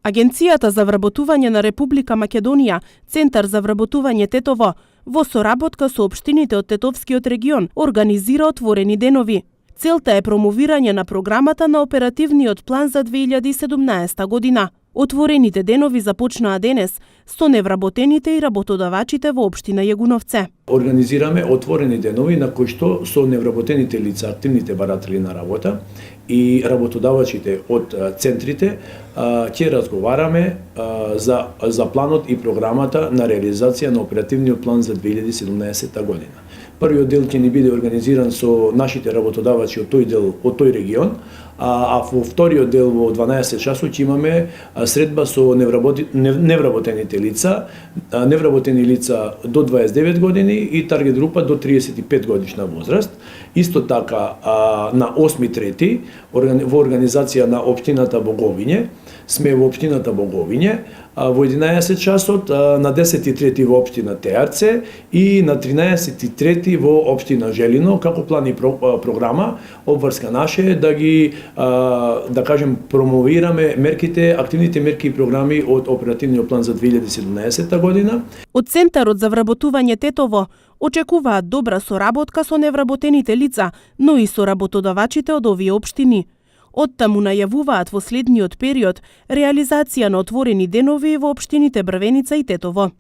Агенцијата за вработување на Република Македонија, Центар за вработување Тетово, во соработка со општините од Тетовскиот регион, организира отворени денови. Целта е промовирање на програмата на оперативниот план за 2017 година. Отворените денови започнаа денес со невработените и работодавачите во општина Јагуновце. Организираме отворени денови на кои што со невработените лица, активните баратели на работа и работодавачите од центрите ќе разговараме за планот и програмата на реализација на оперативниот план за 2017 година. Првиот дел ќе ни биде организиран со нашите работодавачи од тој регион, а во вториот дел во 12 часот ќе имаме средба со невработените лица, невработени лица до 29 години и таргет група до 35 годишна возраст. Исто така на 8.3 во организација на општината Боговиње, сме во општината Боговиње, во 11 часот на 10.3 во општина Теарце и на 13.3 во општина Желино, како план и програма, обврска наше да ги да кажем промовираме мерките, активните мерки и програми од оперативниот план за 2017 година. Од Центарот за вработување Тетово очекуваат добра соработка со невработените лица, но и со работодавачите од овие општини. Оттаму најавуваат во следниот период реализација на отворени денови во општините Брвеница и Тетово.